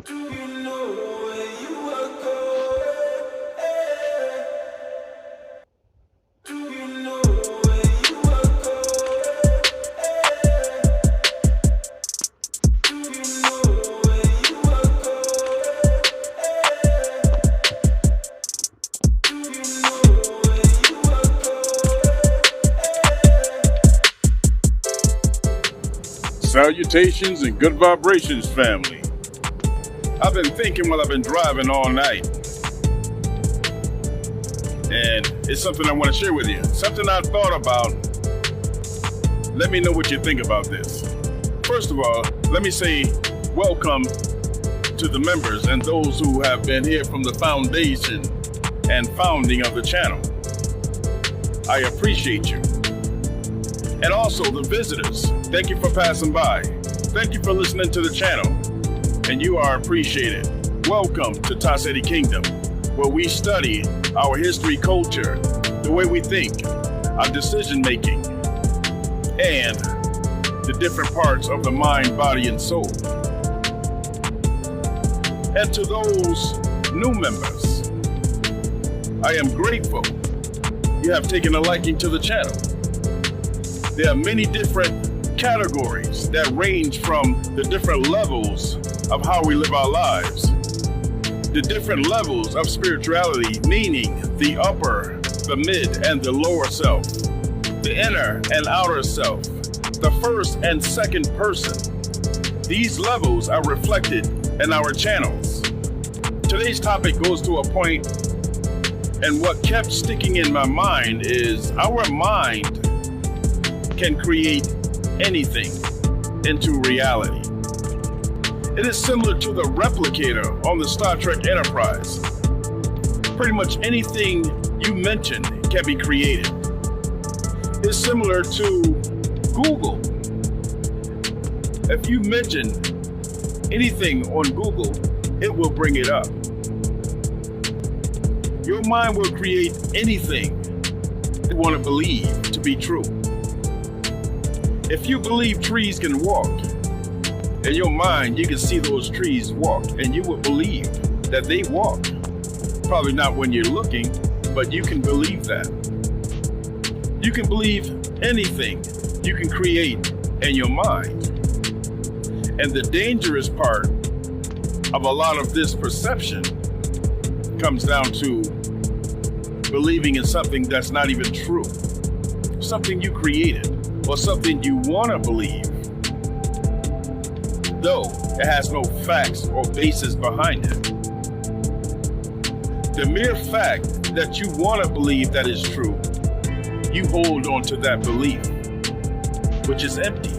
Do you know where you are going? Do you know where you are going? Do you know where you are going? Do you know where you are going? Salutations and good vibrations, family. I've been thinking while I've been driving all night, and it's something I want to share with you. Something I've thought about. Let me know what you think about this. First of all, let me say welcome to the members and those who have been here from the foundation and founding of the channel. I appreciate you. And also the visitors, thank you for passing by. Thank you for listening to the channel, and you are appreciated. Welcome to Dissected Kingdom, where we study our history, culture, the way we think, our decision making, and the different parts of the mind, body, and soul. And to those new members, I am grateful you have taken a liking to the channel. There are many different categories that range from the different levels of how we live our lives. The different levels of spirituality, meaning the upper, the mid, and the lower self, the inner and outer self, the first and second person. These levels are reflected in our channels. Today's topic goes to a point, and what kept sticking in my mind is our mind can create anything into reality. It is similar to the replicator on the Star Trek Enterprise. Pretty much anything you mention can be created. It's similar to Google. If you mention anything on Google, it will bring it up. Your mind will create anything you want to believe to be true. If you believe trees can walk, in your mind, you can see those trees walk, and you will believe that they walk. Probably not when you're looking, but you can believe that. You can believe anything you can create in your mind. And the dangerous part of a lot of this perception comes down to believing in something that's not even true, something you created, or something you want to believe, though it has no facts or basis behind it. The mere fact that you want to believe that is true, you hold on to that belief, which is empty.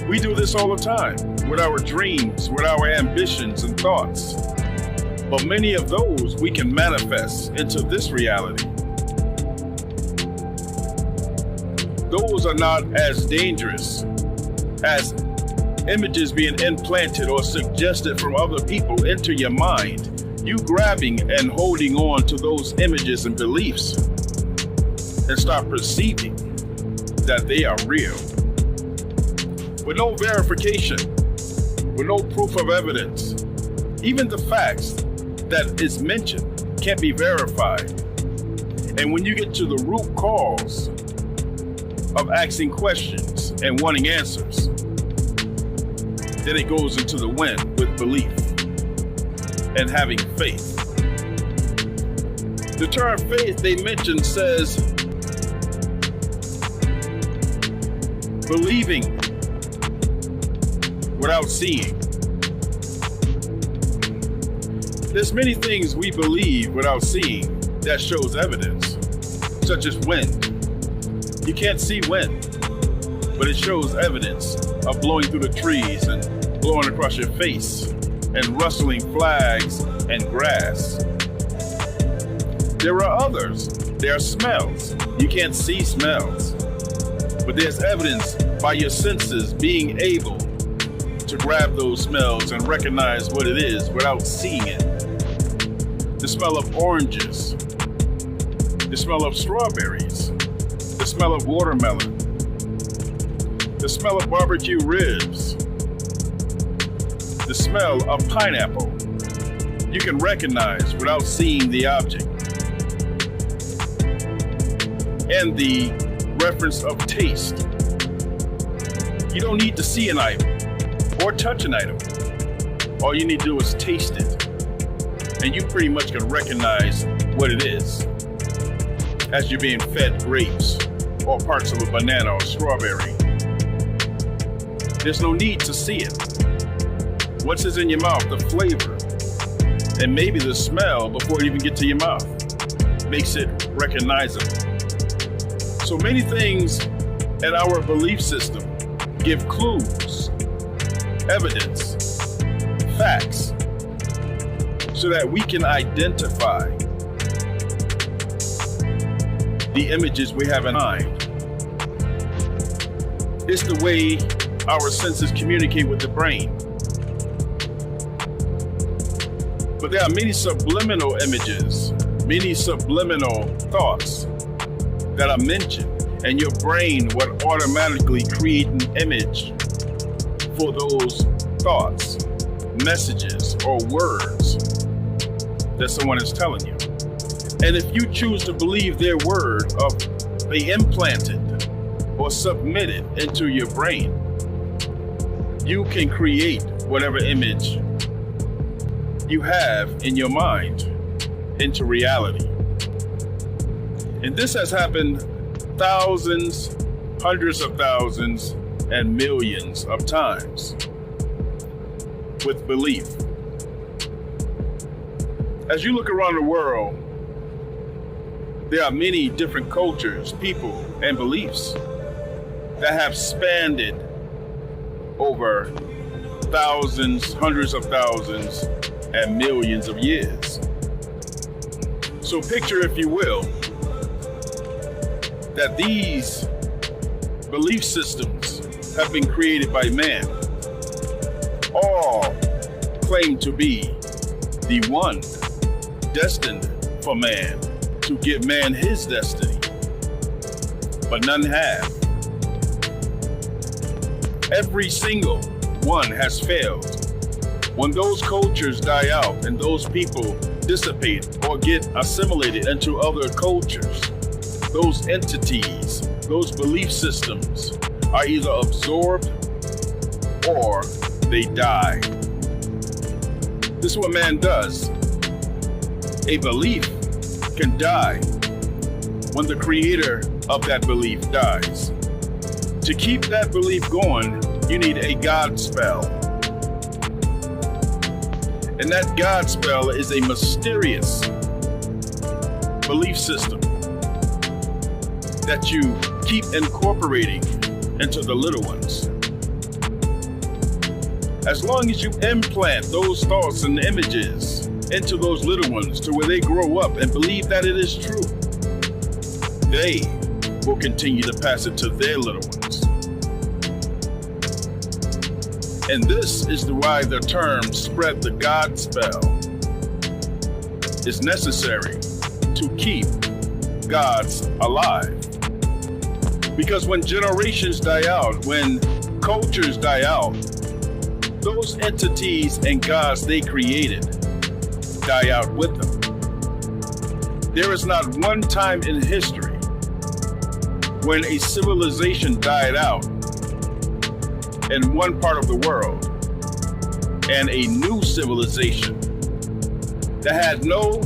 We do this all the time with our dreams, with our ambitions and thoughts. But many of those we can manifest into this reality. Those are not as dangerous as images being implanted or suggested from other people into your mind, you grabbing and holding on to those images and beliefs and start perceiving that they are real. With no verification, with no proof of evidence, even the facts that is mentioned can't be verified. And when you get to the root cause of asking questions and wanting answers, then it goes into the wind with belief and having faith. The term faith they mentioned says believing without seeing. There's many things we believe without seeing that shows evidence, such as wind. You can't see wind, but it shows evidence of blowing through the trees and blowing across your face and rustling flags and grass. There are others. There are smells. You can't see smells, but there's evidence by your senses being able to grab those smells and recognize what it is without seeing it. The smell of oranges, the smell of strawberries, the smell of watermelon, the smell of barbecue ribs, the smell of pineapple, you can recognize without seeing the object. And the reference of taste. You don't need to see an item or touch an item. All you need to do is taste it. And you pretty much can recognize what it is as you're being fed grapes or parts of a banana or strawberry. There's no need to see it. Once it's in your mouth, the flavor and maybe the smell before it even gets to your mouth makes it recognizable. So many things in our belief system give clues, evidence, facts, so that we can identify the images we have in mind. It's the way our senses communicate with the brain. But there are many subliminal images, many subliminal thoughts that are mentioned, and your brain would automatically create an image for those thoughts, messages, or words that someone is telling you. And if you choose to believe their word, they implant it or submit it into your brain, you can create whatever image you have in your mind into reality. And this has happened thousands, hundreds of thousands, and millions of times with belief. As you look around the world, there are many different cultures, people, and beliefs that have spanned it over thousands, hundreds of thousands, and millions of years. So picture, if you will, that these belief systems have been created by man. All claim to be the one destined for man, to give man his destiny, but none have. Every single one has failed. When those cultures die out and those people dissipate or get assimilated into other cultures, those entities, those belief systems are either absorbed or they die. This is what man does. A belief can die when the creator of that belief dies. To keep that belief going, you need a God spell. And that God spell is a mysterious belief system that you keep incorporating into the little ones. As long as you implant those thoughts and images into those little ones to where they grow up and believe that it is true, they will continue to pass it to their little ones. And this is why the term spread the God spell is necessary to keep gods alive. Because when generations die out, when cultures die out, those entities and gods they created die out with them. There is not one time in history when a civilization died out in one part of the world and a new civilization that had no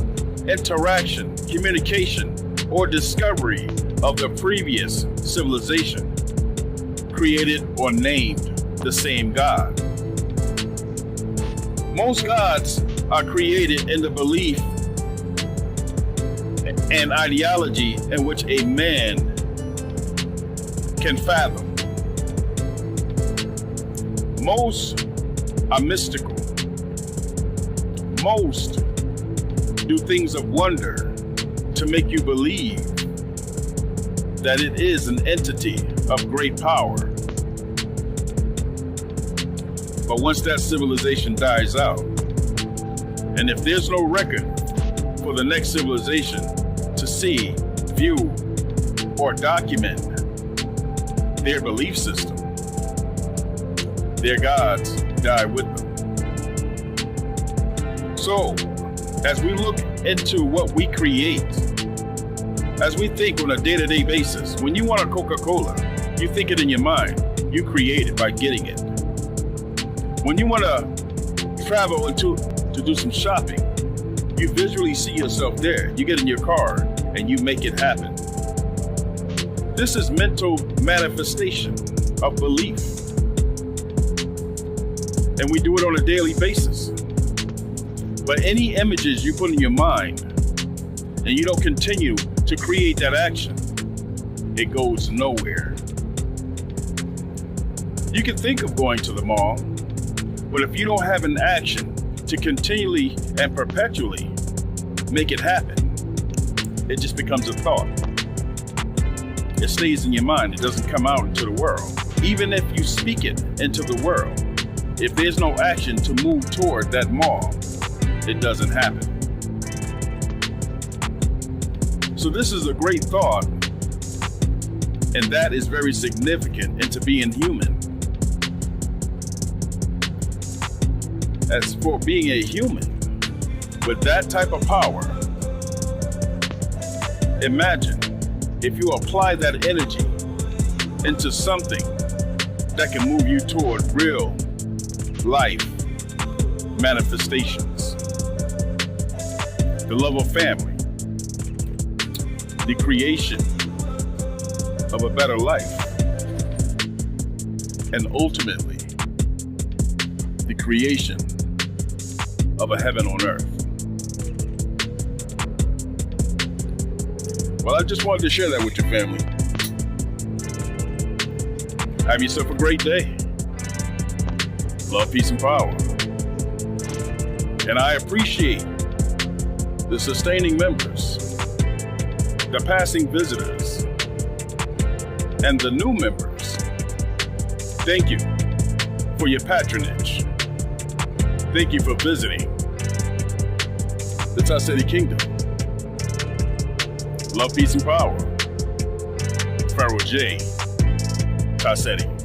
interaction, communication, or discovery of the previous civilization created or named the same God. Most gods are created in the belief and ideology in which a man can fathom. Most are mystical. Most do things of wonder to make you believe that it is an entity of great power. But once that civilization dies out, and if there's no record for the next civilization to see, view, or document their belief system, their gods die with them. So, as we look into what we create, as we think on a day-to-day basis, when you want a Coca-Cola, you think it in your mind. You create it by getting it. When you want to travel to do some shopping, you visually see yourself there. You get in your car and you make it happen. This is mental manifestation of belief. And we do it on a daily basis. But any images you put in your mind and you don't continue to create that action, it goes nowhere. You can think of going to the mall, but if you don't have an action to continually and perpetually make it happen, it just becomes a thought. It stays in your mind. It doesn't come out into the world. Even if you speak it into the world, if there's no action to move toward that mall, it doesn't happen. So this is a great thought, and that is very significant into being human. As for being a human with that type of power, imagine if you apply that energy into something that can move you toward real life manifestations. The love of family, the creation of a better life, and ultimately, the creation of a heaven on earth. Well, I just wanted to share that with your family. Have yourself a great day. Love, peace, and power. And I appreciate the sustaining members, the passing visitors, and the new members. Thank you for your patronage. Thank you for visiting the Dissected Kingdom. Love, peace, and power. Pharaoh J. Dissected.